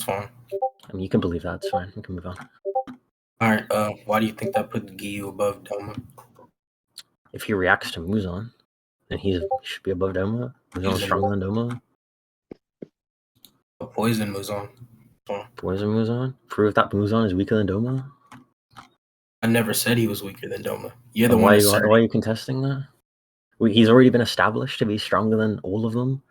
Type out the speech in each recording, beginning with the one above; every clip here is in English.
fine. I mean, you can believe that. It's fine. We can move on. All right. Why do you think that put Giyuu above Doma? If he reacts to Muzan, then he should be above Doma. Muzan's stronger than Doma. A poison Muzan. Poison Muzan? Prove that Muzan is weaker than Doma? I never said he was weaker than Doma. You're the why one. Why are you contesting that? He's already been established to be stronger than all of them.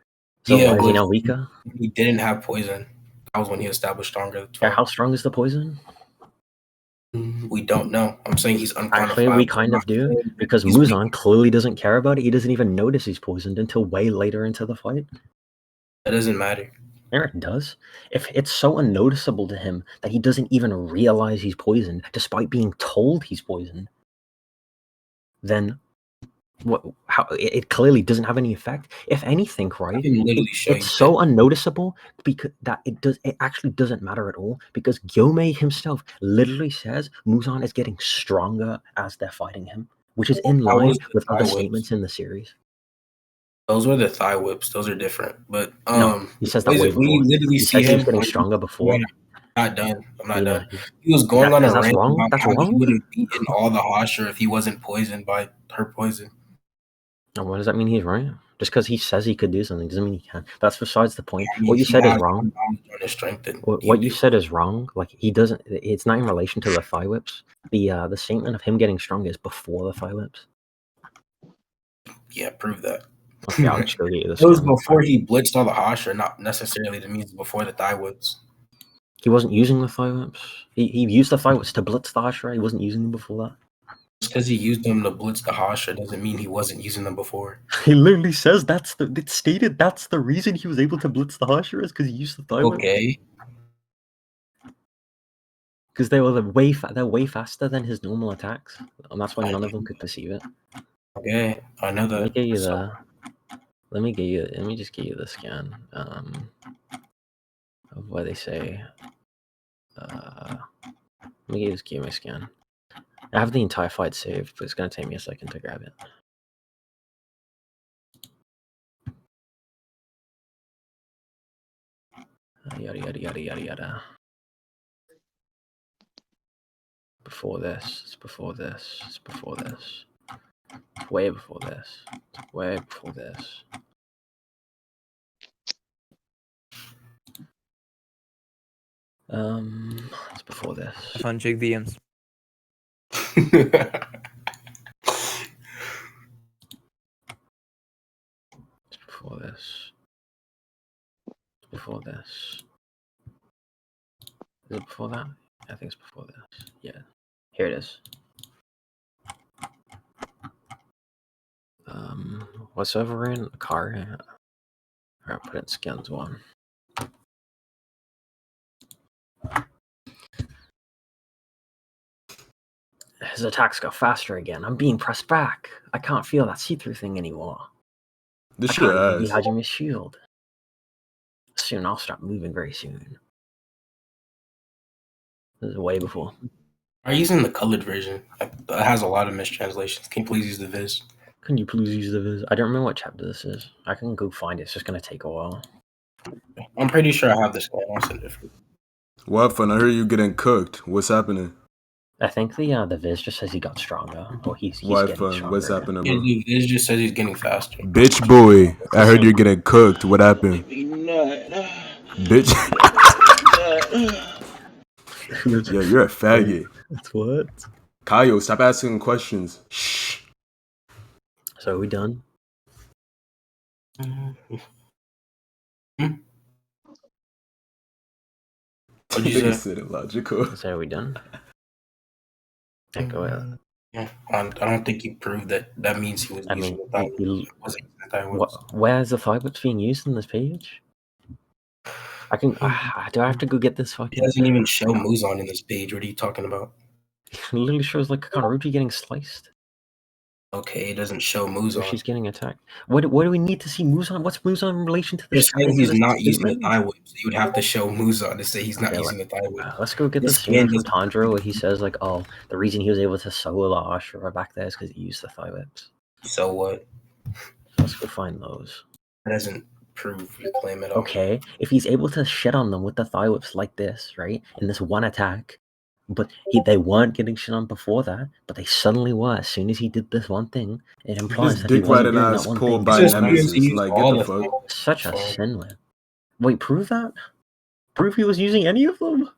So Yeah, why is he now weaker? He didn't have poison. That was when he established stronger. Yeah, how strong is the poison? We don't know. I'm saying he's unquantifiable. Actually, we kind of do, because Muzan clearly doesn't care about it. He doesn't even notice he's poisoned until way later into the fight. That doesn't matter. It does. If it's so unnoticeable to him that he doesn't even realize he's poisoned, despite being told he's poisoned, then how it clearly doesn't have any effect. If anything, right? It's so unnoticeable because it actually doesn't matter at all, because Gyomei himself literally says Muzan is getting stronger as they're fighting him, which is in line with other statements in the series. Those were the thigh whips. Those are different. But no, he says that way before. We literally see him getting stronger before. I'm not done. He was going on a rant about that's how wrong. He would have beaten all the Hashira if he wasn't poisoned by her poison. And what does that mean? He's right. Just because he says he could do something doesn't mean he can. That's besides the point. What you said is wrong. What you said is wrong. Like, he doesn't. It's not in relation to the thigh whips. The statement of him getting stronger is before the thigh whips. Yeah, prove that. Okay, I'll just go get you this. It was before he blitzed all the Hashira, not necessarily to mean before the thigh whips. He wasn't using the thigh whips. He used the thigh whips to blitz the Hashira. He wasn't using them before that. Just because he used them to blitz the Hashira doesn't mean he wasn't using them before. He literally says it's stated that's the reason he was able to blitz the Hashira, is because he used the thigh whips. Okay. Because they're way faster than his normal attacks, and that's why none of them could perceive it. Okay, I know that. Let me get you the. Let me just get you the scan of what they say. Let me get you this Giyuu scan. I have the entire fight saved, but it's gonna take me a second to grab it. Yada yada yada yada yada. Before this, it's before this, it's before this. It's way before this. It's way before this. It's before this. Fun check DMs. It's before this. It's before this. Is it before that? I think it's before this. Yeah. Here it is. What server we're in? A car? Yeah. Alright, put it in scans 1. His attacks go faster again. I'm being pressed back. I can't feel that see-through thing anymore. This shit ass. Hajime's shield. Soon I'll stop moving very soon. This is way before. I'm using the colored version. It has a lot of mistranslations. Can you please use the Viz? Can you please use the Viz? I don't remember what chapter this is. I can go find it. It's just going to take a while. I'm pretty sure I have this one. I'll send it for you. Whyfun, I heard you getting cooked. What's happening? I think the Viz just says he got stronger. Or he's getting stronger. What's happening, bro? The Viz just says he's getting faster. Bitch boy, I heard you're getting cooked. What happened? Bitch. Yo, you're a faggot. That's what? Kaio, stop asking questions. Shh. So are we done? What'd you say? Illogical. So are we done? Yeah, go ahead. Yeah, I don't think you proved that means he was. Where's the thigh whips being used in this page? I can. Do I have to go get this fucking? It doesn't even show Muzan in this page. What are you talking about? It literally shows like Kakaruchi getting sliced. Okay, it doesn't show Muzan. She's getting attacked. What do we need to see Muzan? What's Muzan in relation to this? You're saying he's not using the thigh whips. You would have to show Muzan to say he's not using the thigh whip. Let's go get this scene from Tanjiro where he says like, "Oh, the reason he was able to solo the Ashura back there is because he used the thigh whips." So what? Let's go find those. That doesn't prove your claim at all. Okay, if he's able to shit on them with the thigh whips like this, right, in this one attack, but they weren't getting shit on before that, but they suddenly were as soon as he did this one thing. It implies This that he dick wasn't riding doing ass that one pulled thing. by It's just weird to nemesis. use Like, get all the the fuck. things. Such a Fine. sin win. Wait, prove that? Prove he was using any of them?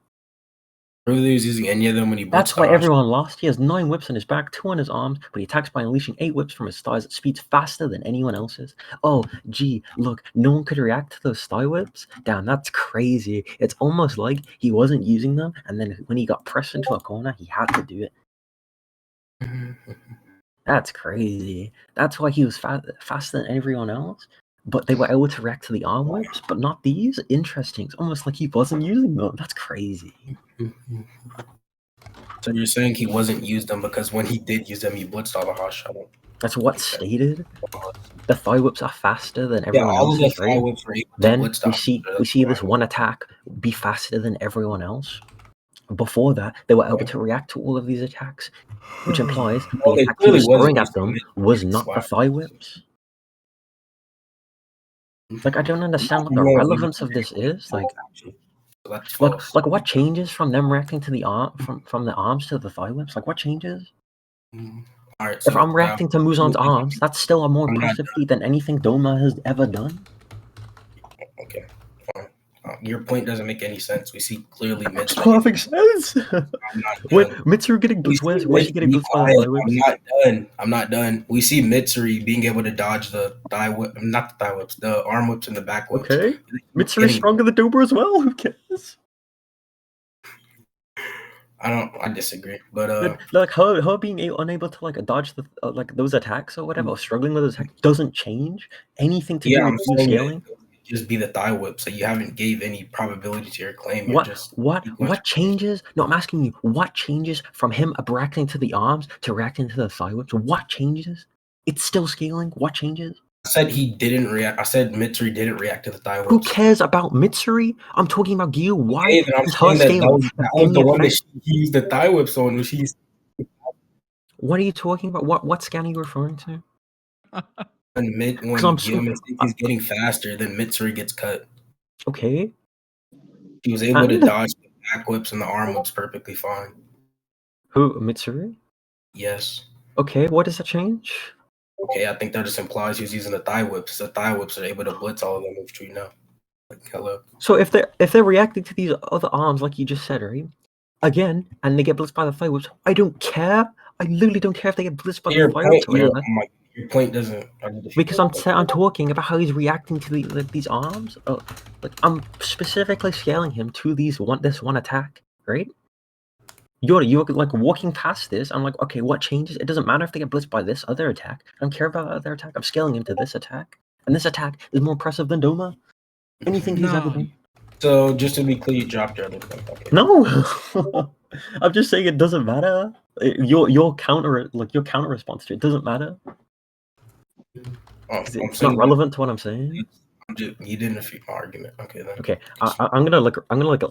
Prove he was using any of them when he blitzed. That's why everyone lost. He has 9 whips on his back, 2 on his arms, but he attacks by unleashing 8 whips from his thighs at speeds faster than anyone else's. Oh, gee, look, no one could react to those thigh whips? Damn, that's crazy. It's almost like he wasn't using them, and then when he got pressed into a corner, he had to do it. That's crazy. That's why he was faster than everyone else. But they were able to react to the arm whips, but not these? Interesting. It's almost like he wasn't using them. That's crazy. So you're saying he wasn't used them because when he did use them, he blitzed all the hot shot. That's what's stated. The thigh whips are faster than everyone all of the else's, thigh right? whips were able to Then blitz we see this one attack be faster than everyone else. Before that, they were able to react to all of these attacks, which implies the attack he was throwing at them was not the thigh whips. Like, I don't understand what the relevance of this is. Like what changes from them reacting to the from the arms to the thigh whips? Like, what changes? All right, if I'm reacting to Muzan's arms, that's still a more impressive feat than anything Doma has ever done. Okay, fine. Your point doesn't make any sense. We see clearly Mitsuru. Perfect sense. When Mitsuru getting where's she getting blitzed by the thigh whips? I'm not done. We see Mitsuru being able to dodge the thigh whip, not the thigh whips, the arm whips and the back whips. Okay, Mitsuru's stronger than Doma as well. Who cares? I disagree, but like her being unable to like dodge the like those attacks or whatever, or struggling with those attacks doesn't change anything to do with scaling. Just be the thigh whip, so you haven't gave any probability to your claim. What changes? No, I'm asking you. What changes from him reacting to the arms to reacting to the thigh whips? What changes? It's still scaling. What changes? I said he didn't react. I said Mitsuri didn't react to the thigh whips. Who cares about Mitsuri? I'm talking about Giyuu. Why is her scaling? That was the one that she used the thigh whips on. What are you talking about? What scan are you referring to? When Giyuu is getting faster, then Mitsuri gets cut. Okay. She was able to dodge the back whips and the arm whips perfectly fine. Who, Mitsuri? Yes. Okay, what does that change? Okay, I think that just implies he's using the thigh whips. The thigh whips are able to blitz all of them moves you know. Like, hello. So if they're reacting to these other arms, like you just said, right? Again, and they get blitzed by the thigh whips, I don't care. I literally don't care if they get blitzed by the thigh whips or whatever. Your point doesn't. Because I'm talking about how he's reacting to these arms. Like I'm specifically scaling him to this one attack, right? You're like walking past this. I'm like, okay, what changes? It doesn't matter if they get blitzed by this other attack. I don't care about that other attack. I'm scaling him to this attack, and this attack is more impressive than Doma. Anything he's ever done. So just to be clear, you dropped your other point. Okay. No, I'm just saying it doesn't matter. Your counter response to it doesn't matter. It's not relevant to what I'm saying. You didn't defeat my argument. Okay, then. Okay, I'm gonna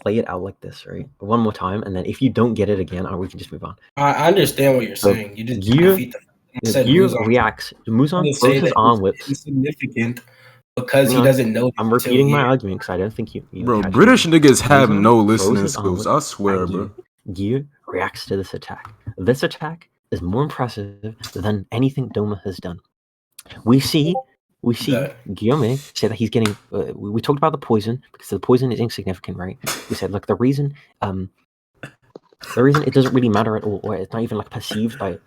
lay it out like this, right? One more time, and then if you don't get it again, we can just move on. I understand what you're saying. You just defeat the. Giyuu reacts. Muzan throws his arm whips. Insignificant because he doesn't know. I'm repeating my argument because I don't think you bro, British niggas have no listening skills. I swear, bro. Giyuu reacts to this attack. This attack is more impressive than anything Doma has done. We see Giyuu say that he's getting. We talked about the poison because the poison is insignificant, right? We said, look, the reason it doesn't really matter at all, or it's not even like perceived by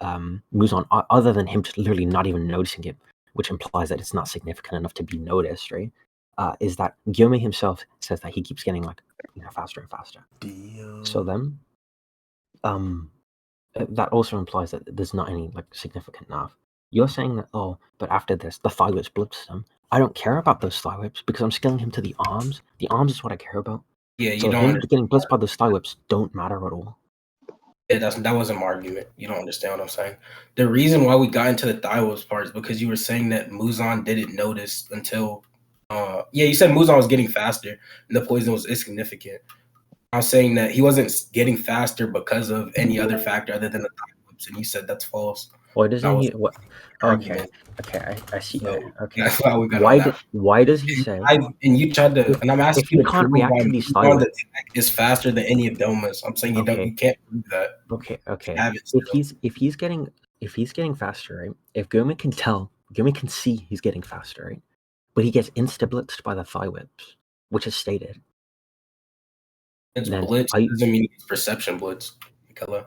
Muzan, other than him just literally not even noticing it, which implies that it's not significant enough to be noticed, right? Is that Giyuu himself says that he keeps getting like faster and faster. Damn. So then, that also implies that there's not any like significant enough. You're saying that, but after this, the thigh whips blips him. I don't care about those thigh whips because I'm scaling him to the arms. The arms is what I care about. Yeah, you so don't. Him getting blitzed by those thigh whips don't matter at all. Yeah, that wasn't my argument. You don't understand what I'm saying. The reason why we got into the thigh whips part is because you were saying that Muzan didn't notice until. You said Muzan was getting faster and the poison was insignificant. I was saying that he wasn't getting faster because of any other factor other than the thigh whips, and you said that's false. Why doesn't That was he? What? the Okay, argument. I see. So Okay, that's why we got on that. why does he say And you tried to, if and I'm asking if you he to can't prove react why to these thigh Muzan's whips? attack is faster than any of Doma's. I'm saying you Okay, can't prove that. okay. You have it If still. he's getting faster, right? If Gumi can see he's getting faster, right? But he gets insta-blitzed by the thigh whips, which is stated. It's Then blitz. It doesn't mean it's perception blitz. Hello.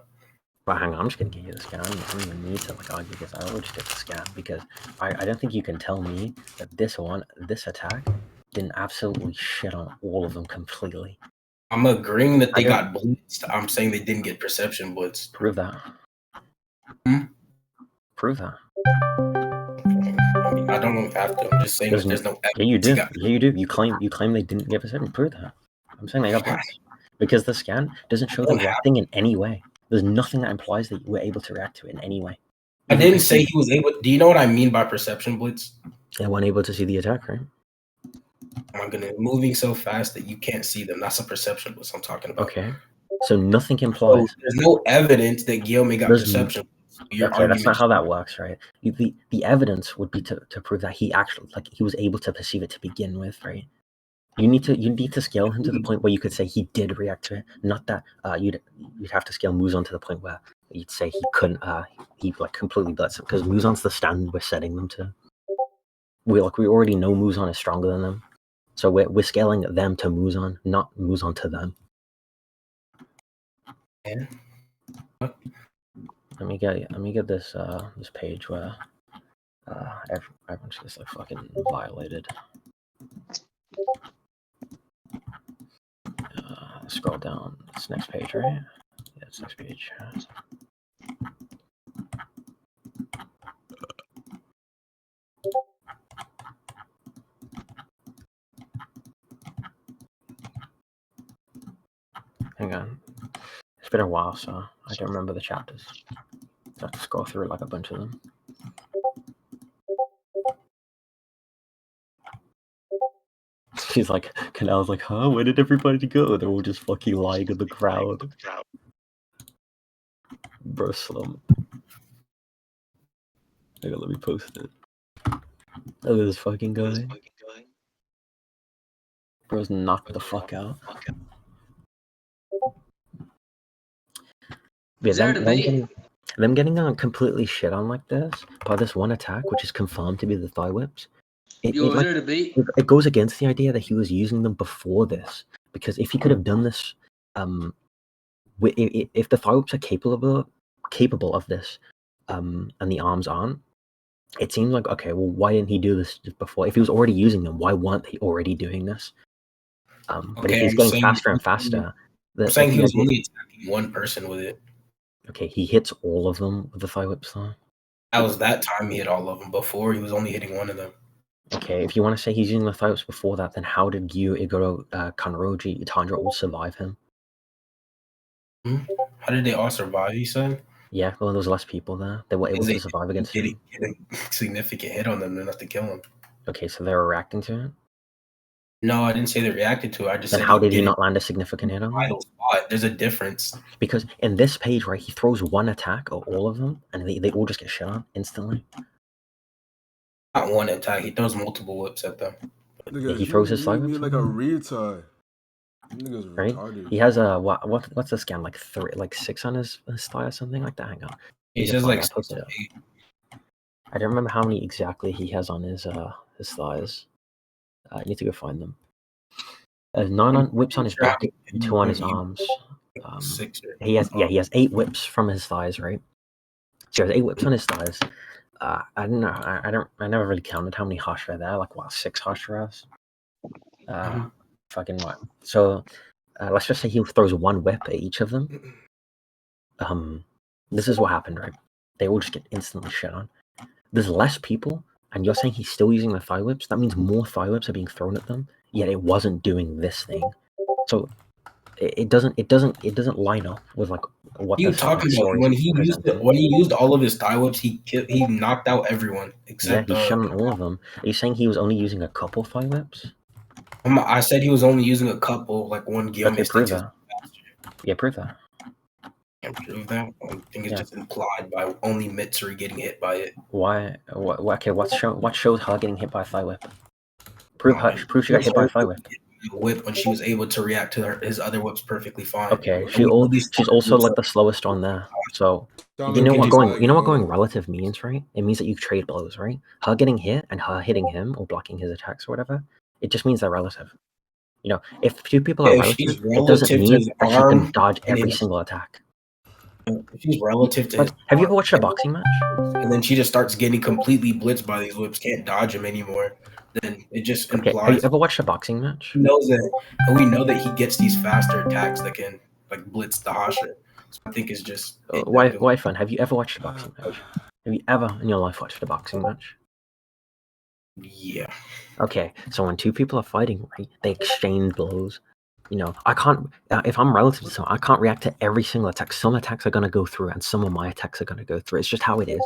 But hang on, I'm just gonna get you the scan. I don't even need to like argue this. I will just get the scan because I don't think you can tell me that this attack didn't absolutely shit on all of them completely. I'm agreeing that they got blitzed. I'm saying they didn't get perception blitzed. Prove that. Prove that. I mean, I don't have to. I'm just saying that there's no evidence. Yeah, you do. Yeah, you do. You claim they didn't get perception. Prove that. I'm saying they got blitzed because the scan doesn't show them reacting in any way. There's nothing that implies that you were able to react to it in any way. I didn't say he was able. Do you know what I mean by perception blitz? They weren't able to see the attack, right? I'm gonna moving so fast that you can't see them. That's a perception blitz I'm talking about. Okay. So nothing implies. So there's no evidence that Giyuu got perception. Okay, that's not how that works, right? The evidence would be to prove that he actually he was able to perceive it to begin with, right? You need to scale him to the point where you could say he did react to it, not that you'd have to scale Muzan to the point where you'd say he couldn't he like completely blitzed him because Muzan's the standard we're setting them to. We already know Muzan is stronger than them, so we're scaling them to Muzan, not Muzan to them. Yeah. Let me get this this page where everyone's just like fucking violated. Scroll down. It's next page, right? Yeah, it's next page. Hang on. It's been a while, so I don't remember the chapters. I have to scroll through like a bunch of them. She's like, Canal's like, huh? Where did everybody go? They're all just fucking lying in the crowd. Bro, slum. Hang on, let me post it. Look at this fucking guy. Bro's knocked the fuck out. Yeah, them getting completely shit on like this by this one attack, which is confirmed to be the thigh whips. It goes against the idea that he was using them before this, because if he could have done this, if the thigh whips are capable of this, and the arms aren't, it seems like okay, well, why didn't he do this before? If he was already using them, why weren't they already doing this? But if he's getting faster and faster, I'm saying he was only attacking one person with it. Okay, he hits all of them with the thigh whips though. That was that time he hit all of them. Before he was only hitting one of them. Okay, if you want to say he's using the thigh whips before that, then how did Giyuu, Igoro, Kanroji, Itandra all survive him? How did they all survive, you said? Yeah, well, there was less people there. They were able to survive against him. Get a significant hit on them enough to kill him. Okay, so they were reacting to it? No, I didn't say they reacted to it. I just said how did he not land a significant hit on them? There's a difference. Because in this page, right, he throws one attack at all of them, and they all just get shit on instantly. Not one attack. He throws multiple whips at them. Nigga, he throws his thigh whips like a retard. Nigga's right? retarded. He has a what's the scan, like 6 on his thigh or something like that. Hang on. He says like I don't remember how many exactly he has on his thighs. I need to go find them. 9 whips on his back, 2 on his arms. He has 8 whips from his thighs, right? So he has 8 whips on his thighs. I don't know. I never really counted how many Hashira there. Like 6 Hashiras. Fucking what? So let's just say he throws 1 whip at each of them. This is what happened, right? They all just get instantly shit on. There's less people, and you're saying he's still using the thigh whips. That means more thigh whips are being thrown at them. Yet it wasn't doing this thing. So it doesn't line up with like what you talking about. When he used all of his thigh whips, he knocked out everyone except he shot on all of them. Are you saying he was only using a couple thigh whips? I said he was only using a couple, like one Giyuu. Okay, prove that. Yeah, prove that. Can't prove that. I think it's just implied by only Mitsuri getting hit by it. Why? Okay, what shows her getting hit by a thigh whip? Prove she got hit by a thigh whip. Whip when she was able to react to his other whips perfectly fine. Okay, she's also like the slowest on there. So you know what going relative means, right? It means that you trade blows, right? Her getting hit and her hitting him or blocking his attacks or whatever, it just means they're relative. You know, if two people are relative, it doesn't mean that she can dodge every single attack. If she's relative to his have you ever watched a boxing match? And then she just starts getting completely blitzed by these whips, can't dodge him anymore. Then it just implies. Have you ever watched a boxing match? He knows that, and we know that he gets these faster attacks that can like blitz the Hasha. So I think it's just Whyfun? Have you ever watched a boxing match? Have you ever in your life watched a boxing match? Yeah. Okay, so when two people are fighting, right, they exchange blows. You know, I can't. If I'm relative to someone, I can't react to every single attack. Some attacks are gonna go through, and some of my attacks are gonna go through. It's just how it is,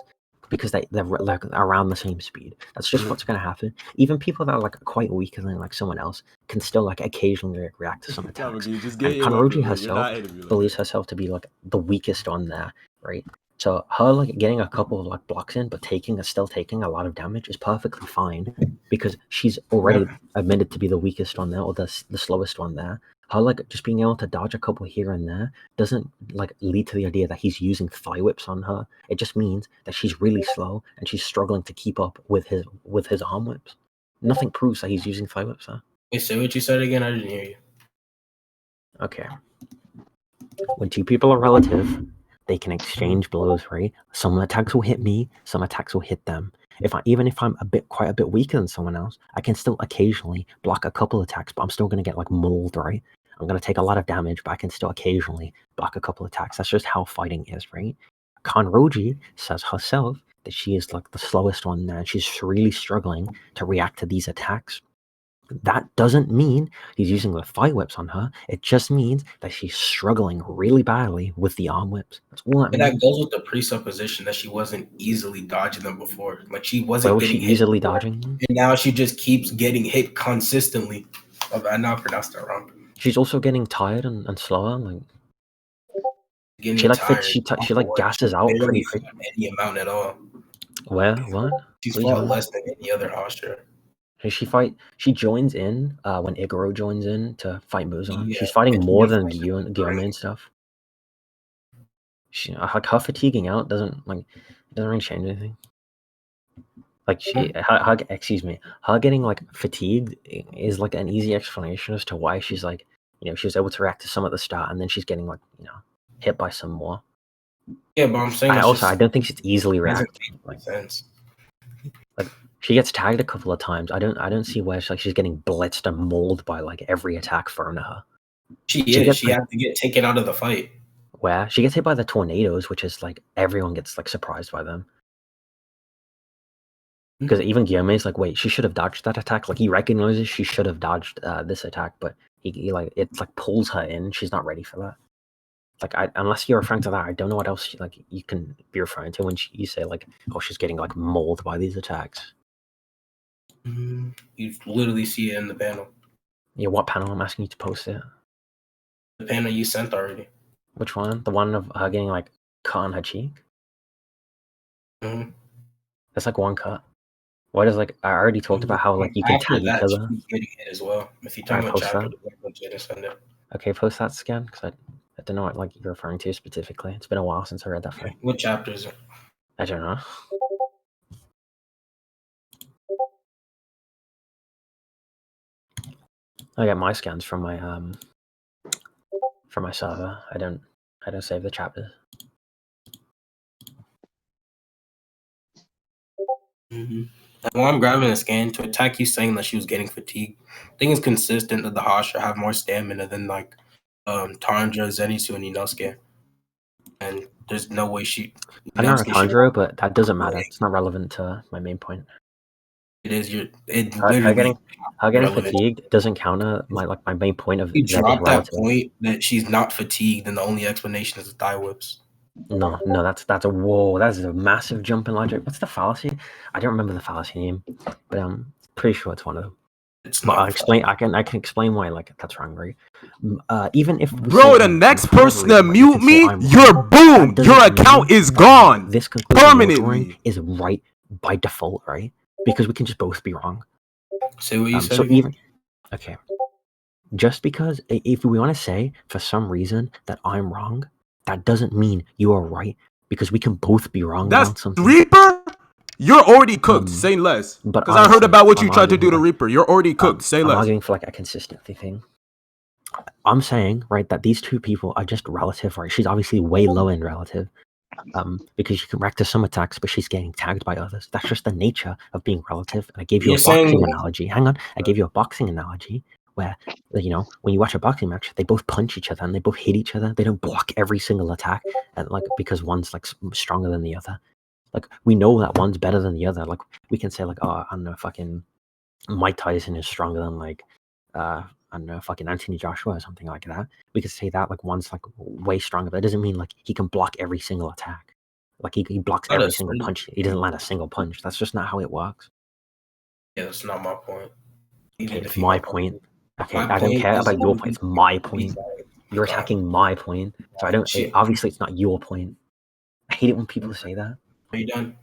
because they're like around the same speed. That's just what's gonna happen. Even people that are like quite weaker than like someone else can still like occasionally react to some attacks. And Kanroji herself believes herself to be like the weakest on there, right? So her like getting a couple of like blocks in, but still taking a lot of damage is perfectly fine, because she's already admitted to be the weakest on there or the slowest on there. Her like just being able to dodge a couple here and there doesn't like lead to the idea that he's using thigh whips on her. It just means that she's really slow and she's struggling to keep up with his arm whips. Nothing proves that he's using thigh whips, huh? Wait, say what you said again. I didn't hear you. Okay. When two people are relative, they can exchange blows, right? Some attacks will hit me, some attacks will hit them. Even if I'm quite a bit weaker than someone else, I can still occasionally block a couple attacks, but I'm still gonna get like mauled, right? I'm gonna take a lot of damage, but I can still occasionally block a couple attacks. That's just how fighting is, right? Kanroji says herself that she is like the slowest one there, and she's really struggling to react to these attacks. That doesn't mean he's using the thigh whips on her. It just means that she's struggling really badly with the arm whips. That's all that means. And that goes with the presupposition that she wasn't easily dodging them before. Like she wasn't getting hit. Easily dodging, and now she just keeps getting hit consistently. I now pronounced that wrong. She's also getting tired and slower. Like she like gasses out pretty quick. Any amount at all. What? She's fought less than any other Hashira. She joins in when Igoro joins in to fight Muzan. She's fighting more than Giyuu and stuff. Like her fatiguing out doesn't really change anything. Like her getting like fatigued is like an easy explanation as to why she's like, you know, she was able to react to some at the start and then she's getting like, you know, hit by some more. Yeah, but I'm saying I don't think she's easily reacting. Like sense. Like she gets tagged a couple of times. I don't see where she's getting blitzed and mauled by like every attack thrown at her. She has to get taken out of the fight. Where she gets hit by the tornadoes, which is like everyone gets like surprised by them. Because even Guillaume is like, wait, she should have dodged that attack. Like he recognizes she should have dodged this attack, but he like it like pulls her in. She's not ready for that. Like unless you're referring to that, I don't know what else like you can be referring to when you say like, oh, she's getting like mauled by these attacks. You literally see it in the panel. Yeah, what panel? I'm asking you to post it. The panel you sent already. Which one? The one of her getting like cut on her cheek? Mm-hmm. That's like one cut. What is like? I already talked about how like you can tag each other. Getting it as well. If you talk about chapter, send it. Okay, post that again because I don't know what like you're referring to specifically. It's been a while since I read that fight. What chapter is it? I don't know. I get my scans from my server. I don't save the chapters. Mm-hmm. While I'm grabbing a scan to attack you saying that she was getting fatigued, I think it's consistent that the Hashira have more stamina than like Tanjiro, Zenitsu, and Inosuke. And there's no way I don't know Tanjiro, but that doesn't matter. It's not relevant to my main point. It is her getting fatigued doesn't counter my main point of you drop that point that she's not fatigued, and the only explanation is the thigh whips. No, that's a massive jump in logic. What's the fallacy? I don't remember the fallacy name, but I'm pretty sure it's one of them. It's But not. I can explain why like that's wrong, right? Even if we Bro, say the I'm next for whatever person to reason, right, you mute can say me, I'm you're wrong. boom. That Your doesn't account mean is that gone this conclusion you're drawing permanently. is right by default, right? Because we can just both be wrong. Say what you said So again. even okay, just because if we want to say for some reason that I'm wrong, that doesn't mean you are right, because we can both be wrong That's about something. Reaper. You're already cooked. Say less. But Because I heard honestly, about what you I'm tried to do arguing to Reaper. You're already cooked. Say I'm less. arguing for like a consistency thing. I'm saying, right, that these two people are just relative, right? She's obviously way low in relative, because she can react to some attacks, but she's getting tagged by others. That's just the nature of being relative. And I gave you You're a boxing saying analogy. Hang on, I gave you a boxing analogy where, you know, when you watch a boxing match, they both punch each other and they both hit each other. They don't block every single attack, and like because one's like stronger than the other. Like we know that one's better than the other. Like we can say like, oh, I don't know, fucking Mike Tyson is stronger than like I don't know, fucking Anthony Joshua or something like that. We could say that like one's like way stronger, but that doesn't mean like he can block every single attack. Like he blocks not every a single sprint. punch. He doesn't land a single punch. That's just not how it works. Yeah, that's not my point. You Okay, need to it's defeat my my point. Okay, My I don't point care is about your point. It's my point. You're God. attacking my point, so I don't. Shit. Obviously, it's not your point. I hate it when people say that. Are you done?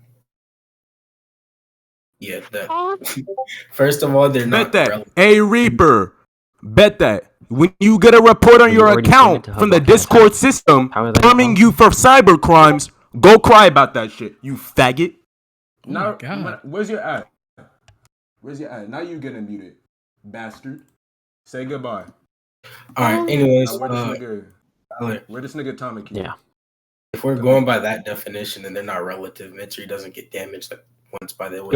Yeah, that. First of all, they're Bet not that. relevant. Hey, Reaper. Bet that. When you get a report on You your already pointed account to her from the blocking Discord attacks. system How are they not harming wrong? you for cyber crimes, go cry about that shit, you faggot. Oh Now, my God. where's your ad? Where's your ad? Now you getting muted, bastard. Say goodbye. All right. Anyways, Where this nigga Tommy key? Yeah. if we're going by that definition, then they're not relative. Mitri doesn't get damaged like once by the way.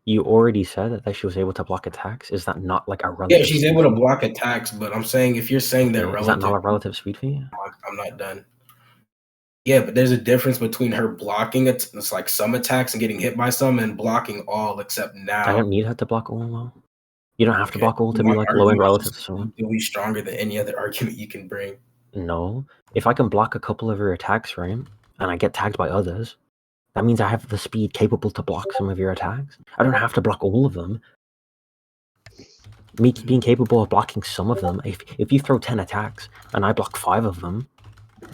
You already said that she was able to block attacks. Is that not like a relative? Yeah, she's able to block attacks, but I'm saying if you're saying they're relative, is that not a relative speed feat? I'm not done. Yeah, but there's a difference between her blocking it. It's like some attacks and getting hit by some, and blocking all except now. I don't need her to block all though. You don't have to block all to My be like low in argument is relative to someone. Really stronger than any other argument you can bring. No, if I can block a couple of your attacks, right, and I get tagged by others, that means I have the speed capable to block some of your attacks. I don't have to block all of them. Me being capable of blocking some of them, if you throw 10 attacks and I block 5 of them,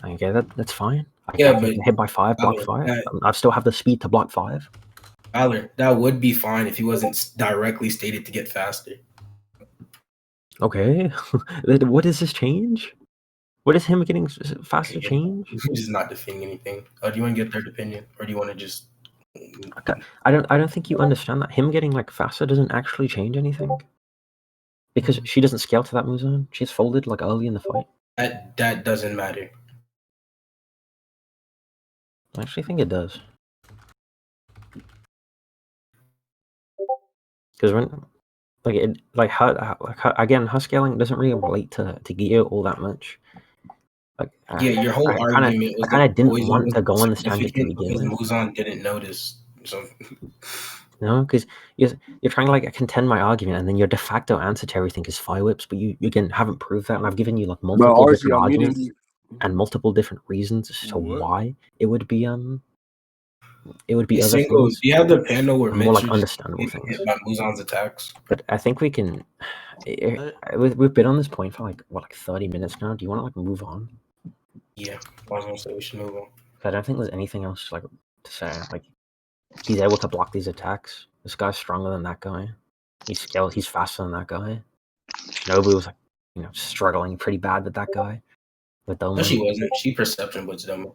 okay, that's fine. I can get hit by 5, block 5. I still have the speed to block 5. Valor, that would be fine if he wasn't directly stated to get faster. Okay, what does this change? What is him getting faster change? He's just not defending anything. Do you want to get third opinion, or do you want to just? Okay, I don't think you understand that him getting like faster doesn't actually change anything, because she doesn't scale to that move zone. She's folded like early in the fight. That doesn't matter. I actually think it does, because when her scaling doesn't really relate to Giyuu all that much. Like your whole argument was I kind of didn't want to go on this tangent to begin with. Muzan didn't notice. So. No, because you're trying to like contend my argument, and then your de facto answer to everything is fire whips, but you again haven't proved that, and I've given you like multiple different arguments and multiple different reasons as to why it would be other things. Do you have the panel where more like understandable things hit by Muzan's attacks? But I think we can. We've been on this point for like 30 minutes now. Do you want to like move on? Yeah, I was gonna say we should move on. I don't think there's anything else like to say. Like he's able to block these attacks. This guy's stronger than that guy. He's faster than that guy. Shinobu was like, struggling pretty bad with that guy. With Doma. No, she wasn't. She perception blitzed Doma.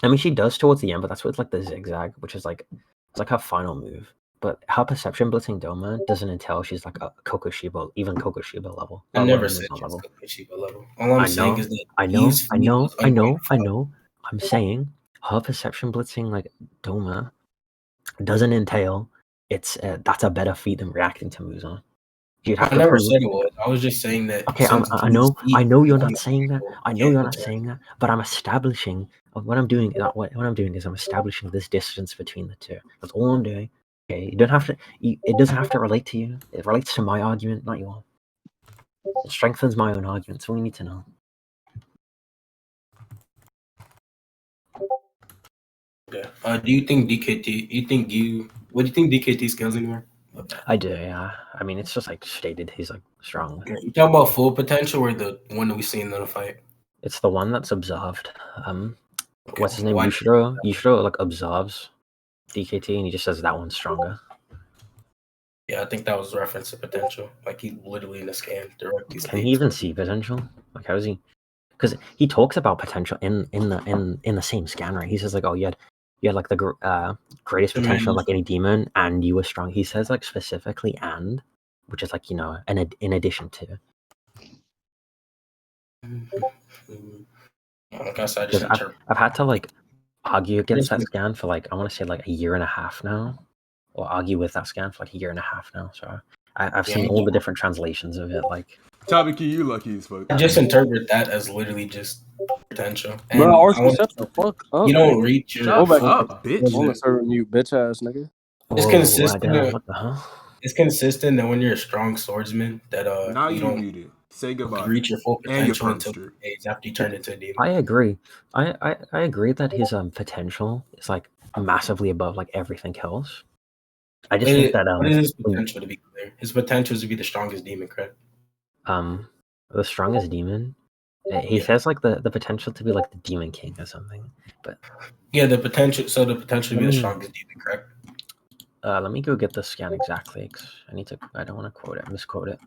I mean, she does towards the end, but that's with like the zigzag, which is like it's like her final move. But her perception blitzing Doma doesn't entail she's like a Kokoshiba, even Kokoshiba level. I never said she's Kokoshiba level. All I'm saying is that I know. I'm saying her perception blitzing like Doma doesn't entail that's a better feat than reacting to Muzan. I never said it was. I was just saying that. Okay, I know you're not saying that. I know you're not saying that. But I'm establishing what I'm doing. What I'm doing is I'm establishing this distance between the two. That's all I'm doing. Okay, you don't have to. It doesn't have to relate to you. It relates to my argument, not yours. It strengthens my own argument. That's all you need to know. Okay. Do you think DKT? What do you think DKT scales anywhere? with that. I do, yeah. I mean, it's just like stated he's like strong. Okay, you talking about full potential or the one that we seen in the fight? It's the one that's observed. Okay. What's his name? Why? Yushiro like observes DKT, and he just says that one's stronger. Yeah, I think that was reference to potential. Like he literally in the scan directly Can he states. even see potential? Like, how is he? Because he talks about potential in the same scan, right? He says like, oh, you had like the greatest potential of like any demon, and you were strong. He says like specifically and, which is like, you know, in addition to. Like I said, I just Because interpret. I've had to like argue against that Just- scan for like, I want to say like a year and a half now, or argue with that scan for like a year and a half now. So I've seen all the different translations of it. Like, Tabiki, you lucky as fuck. I just interpret that as literally just potential. And Bro, I Archie, want shut the fuck up. you don't nigga. reach your Shut Go back full up, potential. bitch. on the server mute, bitch ass nigga. It's whoa, consistent. damn, what the hell? It's consistent that when you're a strong swordsman, that Now you you don't muted. Say goodbye. reach your full And your potential perm until strip. days after you turn into a demon. I agree. I agree that his potential is like massively above like everything else. I just think that What is his potential to be clear? His potential is to be the strongest demon, correct? the strongest demon. He says like the potential to be like the demon king or something. But yeah, the potential. So the potential to be the strongest demon, correct? Let me go get the scan exactly. Cause I don't want to quote it. Misquote it.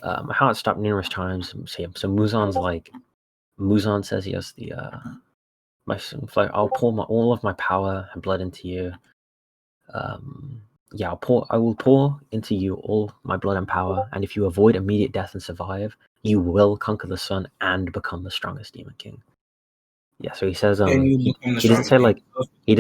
My heart stopped numerous times. So Muzan says he has the I'll pour all of my power and blood into you. Yeah, I will pour into you all my blood and power, and if you avoid immediate death and survive, you will conquer the sun and become the strongest demon king. Yeah, so he says he doesn't say like he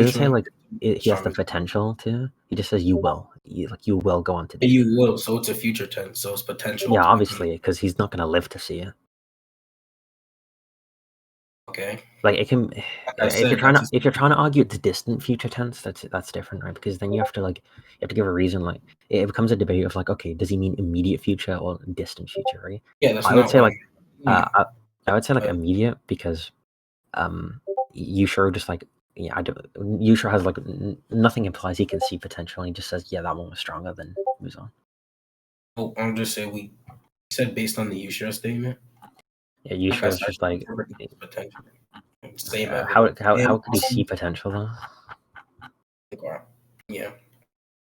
has the potential to. He just says you will. You will go on to do. You will. So it's a future tense. So it's potential. Yeah, obviously, because he's not gonna live to see it. Okay. Like it can. Like if you're trying to argue it's distant future tense, that's different, right? Because then you have to give a reason. Like it becomes a debate of like, okay, does he mean immediate future or distant future, right? Yeah, that's I would say like I immediate because you sure just like you sure has like nothing implies he can see potential. He just says yeah, that one was stronger than Muzan. Oh, I'm just saying we said based on the Yushiro statement. Yeah, you sure is just like potential. Same. How could he see potential though? Yeah.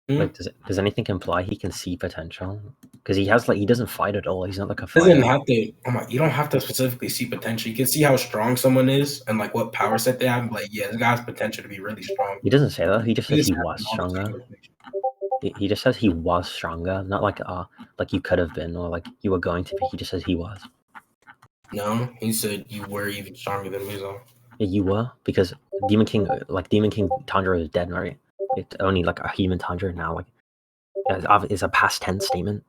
Like, does anything imply he can see potential? Because he doesn't fight at all. He's not like a fighter. Doesn't have to. You don't have to specifically see potential. You can see how strong someone is and like what power set they have. Like, yeah, this guy has potential to be really strong. He doesn't say that. He just says he was stronger. He just says he was stronger, not like you could have been or like you were going to be. He just says he was. No, he said you were even stronger than Muzan. Yeah, you were because Demon King Tanjiro is dead, right? It's only like a human Tanjiro now. Like, it's a past tense statement.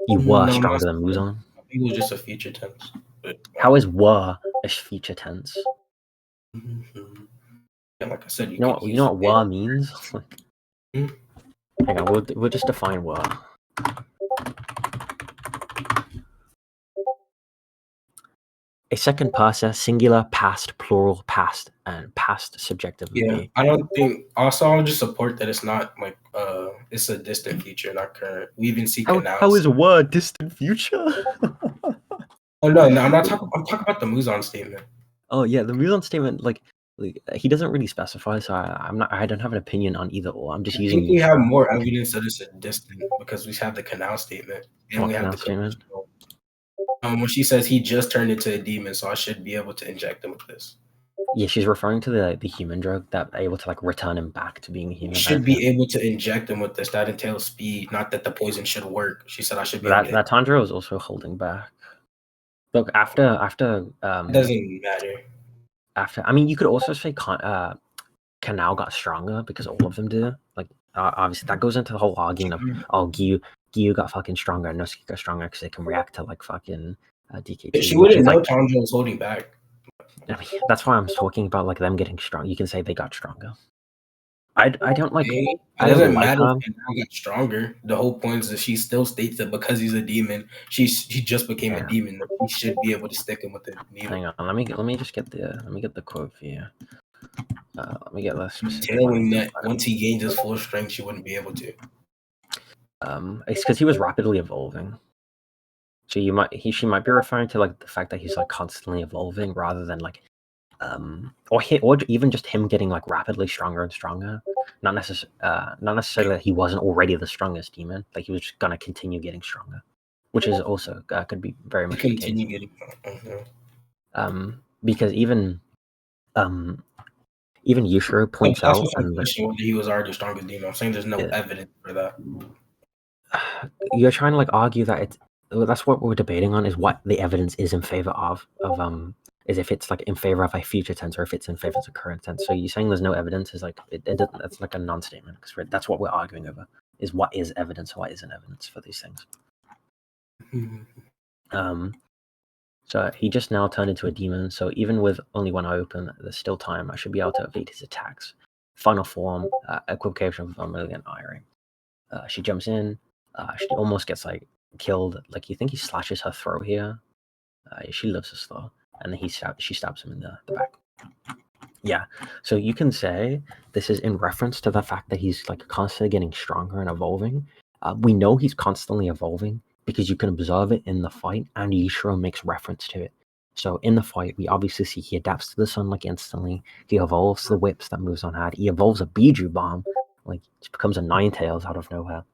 You were stronger than Muzan. I think it was just a future tense. But, how is were a future tense? Yeah, like I said, you know what were means. Like, hang on, we'll just define were. A second person, singular, past, plural, past, and past subjectively. Yeah, I don't think. Also, I'll just support that it's not like it's a distant future, not current. We even see canals. How is word distant future? Oh no, I'm not talking. I'm talking about the Muzan statement. Oh yeah, the Muzan statement, like he doesn't really specify, so I don't have an opinion on either or. I'm just using. We have more evidence that it's a distant because we have the canal statement and we have the statement. When she says he just turned into a demon, so I should be able to inject him with this. Yeah, she's referring to the human drug that able to like return him back to being a human. Should be able to inject him with this. That entails speed, not that the poison should work. She said I should be. That Tanjiro is also holding back. Look, after it doesn't matter. I mean, you could also say Canal got stronger because all of them do. Like obviously that goes into the whole argument of Giyuu got fucking stronger and Nosuke got stronger because they can react to like fucking DKT. She wouldn't know Tanjiro was holding back. I mean, that's why I'm talking about like them getting strong. You can say they got stronger. I don't like. It doesn't matter if Canal got stronger. The whole point is that she still states that because he's a demon, she just became a demon. He should be able to stick him with the needle. Hang on, let me just get the quote for you. Let me get less specific. Telling that once he gains his full strength, she wouldn't be able to. It's because he was rapidly evolving. So she might be referring to like the fact that he's like constantly evolving rather than like or even just him getting like rapidly stronger and stronger. Not necessarily that he wasn't already the strongest demon, like he was just gonna continue getting stronger, which is also could be very much the case. Continue getting. Because even Yushiro points That's out, what's and question whether he was already the strongest demon. I'm saying there's no evidence for that. you're trying to like argue that it's that's what we're debating on, is what the evidence is in favor of is if it's like in favor of a future tense or if it's in favor of a current tense. So you're saying there's no evidence is like that's like a non-statement, because that's what we're arguing over, is what is evidence or what isn't evidence for these things. So he just now turned into a demon, so even with only one eye open, there's still time. I should be able to evade his attacks. Final form, equivocation of Vermilion Eye. She jumps in, she almost gets like killed. Like you think he slashes her throat here. She lives this though, and then she stabs him in the back. Yeah, so you can say this is in reference to the fact that he's like constantly getting stronger and evolving. We know he's constantly evolving because you can observe it in the fight, and Yushiro makes reference to it. So in the fight, we obviously see he adapts to the sun like instantly. He evolves the whips that Muzan had. He evolves a Biju bomb, like it becomes a Ninetales out of nowhere.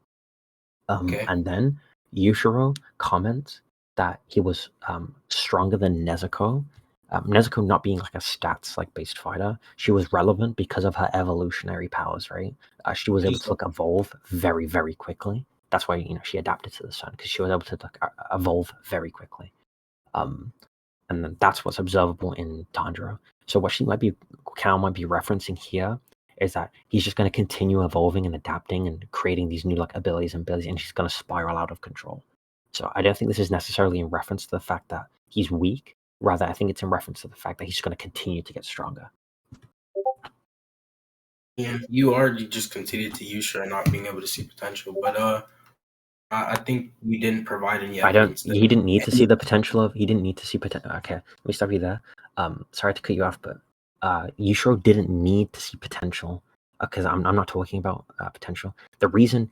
And then Yushiro comments that he was stronger than Nezuko. Nezuko not being like a stats like based fighter, she was relevant because of her evolutionary powers, right? She was able to like evolve very, very quickly. That's why she adapted to the sun, because she was able to like evolve very quickly. And then that's what's observable in Tanjiro. So what Cal might be referencing here is that he's just going to continue evolving and adapting and creating these new like abilities, and she's going to spiral out of control. So I don't think this is necessarily in reference to the fact that he's weak. Rather, I think it's in reference to the fact that he's going to continue to get stronger. Yeah, you just continued to use her not being able to see potential, but I think we didn't provide any evidence. He didn't need to see the potential he didn't need to see potential. Okay, let me stop you there. Sorry to cut you off, but Yushiro didn't need to see potential, because I'm not talking about potential. The reason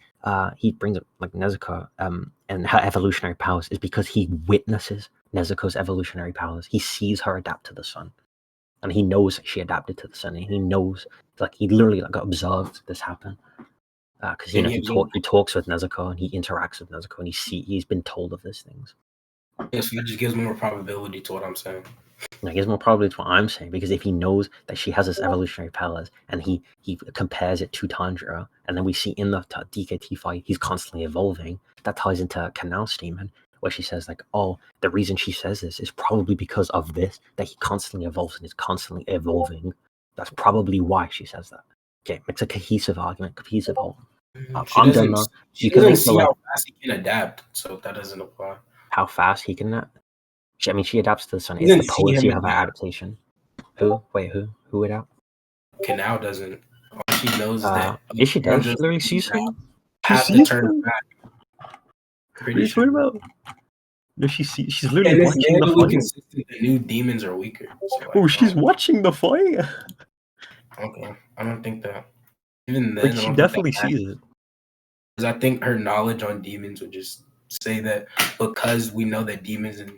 he brings up like Nezuko and her evolutionary powers is because he witnesses Nezuko's evolutionary powers. He sees her adapt to the sun, and he knows she adapted to the sun, and he knows, like, he literally like observed this happen. Because he talks with Nezuko and he interacts with Nezuko, and he's been told of these things. Yeah, so that just gives more probability to what I'm saying. It gives more probability to what I'm saying, because if he knows that she has this evolutionary powers and he compares it to Tanjiro, and then we see in the DKT fight he's constantly evolving, that ties into Kanal's statement where she says like, oh, the reason she says this is probably because of this, that he constantly evolves and is constantly evolving. That's probably why she says that. Okay, it's a cohesive argument, cohesive whole. She doesn't see how fast he can adapt, so that doesn't apply. How fast he can adapt? She adapts to the sun. It's the potency of her adaptation. Who? Wait, who adapt? Kanal doesn't. All she knows is that. If she does, she literally sees him. Have to turn back. What are you talking about? No, she's literally watching the fight. Consistent, the new demons are weaker. So like, she's watching the fight. Okay, I don't think that. Even then, she definitely sees it. Because I think her knowledge on demons would just say that because we know that demons and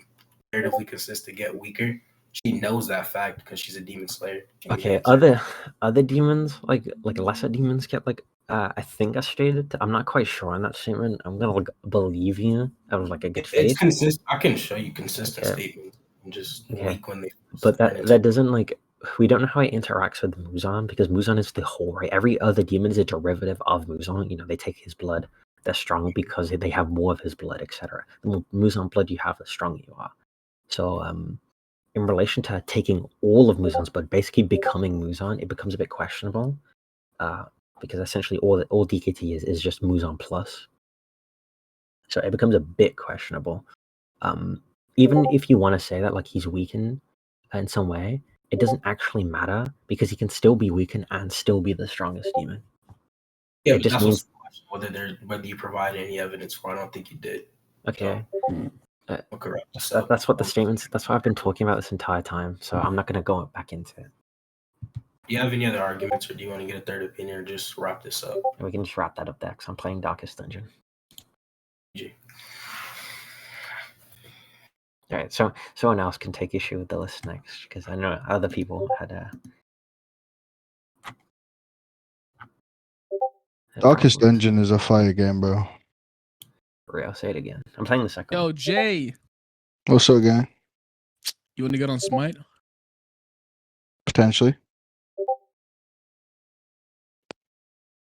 comparatively consistent get weaker, she knows that fact because she's a demon slayer. Okay, other demons like lesser demons get like I think castrated. I'm not quite sure on that statement. I'm gonna like believe you out of like a good faith. It's consistent. I can show you consistent statements. Just weak when they. But that doesn't like. We don't know how it interacts with Muzan, because Muzan is the whole, right? Every other demon is a derivative of Muzan. They take his blood. They're strong because they have more of his blood, etc. The more Muzan blood you have, the stronger you are. So, in relation to taking all of Muzan's blood, basically becoming Muzan, it becomes a bit questionable. Because essentially all DKT is just Muzan plus. So it becomes a bit questionable. Even if you want to say that like he's weakened in some way, it doesn't actually matter, because he can still be weakened and still be the strongest demon. Yeah, it just means whether you provide any evidence for. I don't think you did. Okay. That's what the statements. That's what I've been talking about this entire time. So I'm not going to go back into it. Do you have any other arguments, or do you want to get a third opinion, or just wrap this up? And we can just wrap that up there, because I'm playing Darkest Dungeon. All right, so someone else can take issue with the list next, because I know other people had Darkest problems. Dungeon is a fire game, bro. For real, say it again. I'm playing the second one. Yo, Jay, What's up, gang? you want to get on Smite? Potentially.